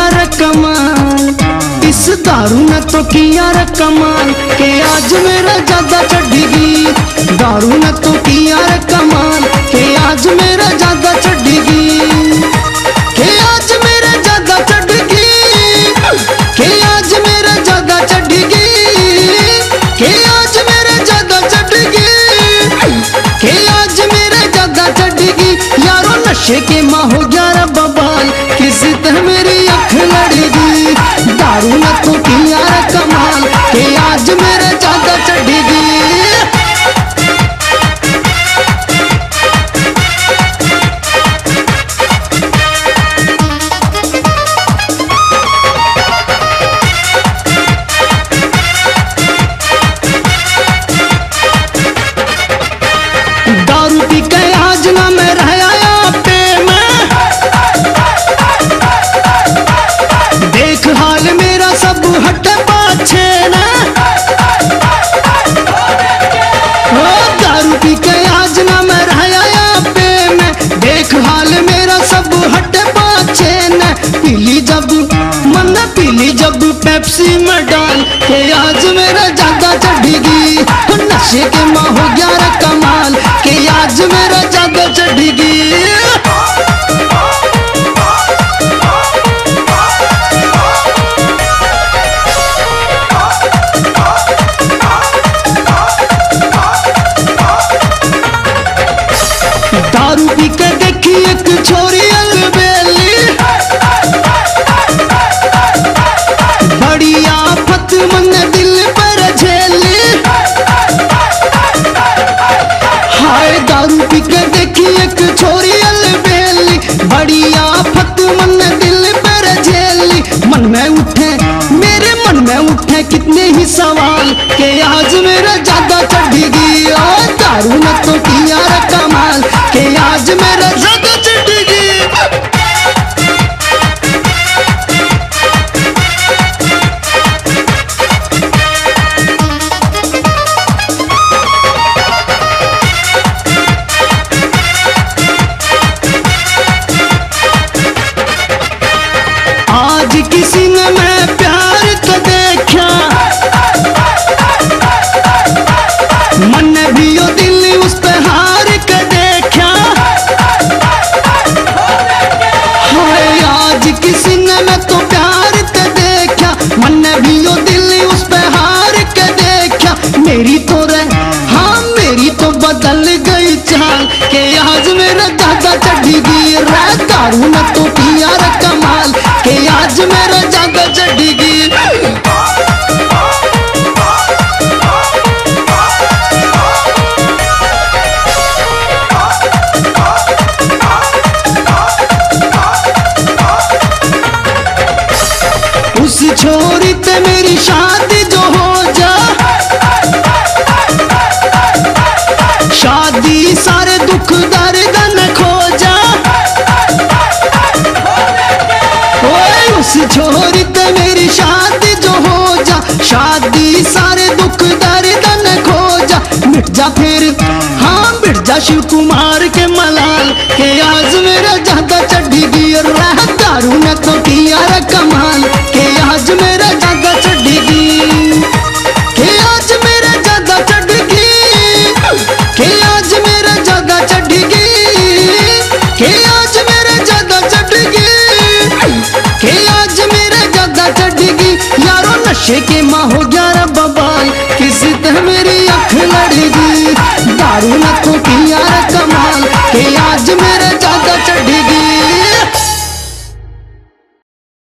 किया रे कमाल, इस दारू ने तो किया रे कमाल के आज मेरा ज्यादा चढ़ेगी। दारू ने तो किया रे कमाल के आज मेरा ज्यादा चढ़ेगी, के आज मेरा ज्यादा चढ़ेगी, के आज मेरा ज्यादा चढ़ेगी, के आज मेरा ज्यादा चढ़ेगी, के आज मेरा ज्यादा चढ़ेगी। यारो नशे के माँ हो गया रे बबाल, किसी तरह मेरी अख लड़ेगी। दारू ने तो किया रे कमाल के आज मेरा ज्यादा चढ़ेगी। दारू पी के आज ना मैं रह आया पे में, देख हाल मेरा सब हट पाछे ना। ओ दारू पी के आज ना मैं रह आया पे में, देख हाल मेरा सब हट पाछे न। पीली जब मन पीली जब पेप्सी में डाल के आज मेरा ज्यादा चढ़ेगी। नशे के माँ हो गया रे कमाल के आज मेरा ज्यादा चढ़ेगी। दारू पी के देखी एक छोरी अलबेली, बड़ी आफत मन दिल पर झेली। हाय दारू पी के देखी एक छोरी अलबेली, बड़ी आफत मन दिल पर झेली। मन में उठे मेरे मन में उठे कितने ही सवाल के आज मेरा ज्यादा चढ़ेगी। और दारू ने तो किया रे कमाल के आज मेरा ज्यादा चढ़ेगी। आज किसी ने मैं प्यार तो देखा, मन भी यो दिल उस पे हार के देखा। हाय आज किसी ने मैं तो प्यार तो देखा, मन भी यो दिल उस पे हार के देखा। मेरी तो हाँ मेरी तो बदल गई चाल के आज मेरा ज्यादा चढ़ेगी। रे दारू ने तो किया रे कमाल के आज मेरा ज्यादा चढ़ेगी। उस छोरी ते मेरी शादी जो हो जा, शादी सारे दुख दर्द न खो जा। ओए उस छोरी ते मेरी शादी जो हो जा, शादी सारे दुख दर्द न खो जा। मिट जा फिर हाँ मिट जा शिव कुमार के मलाल के आज मेरा ज्यादा चढ़ेगी। रह दारू ने तो किया रे कमाल के आज मेरा ज्यादा चढ़ेगी, के आज मेरा ज्यादा चढ़ेगी, के आज मेरा ज्यादा चढ़ेगी, के आज मेरा ज्यादा चढ़ेगी, के आज मेरा ज्यादा चढ़ेगी। यारो नशे के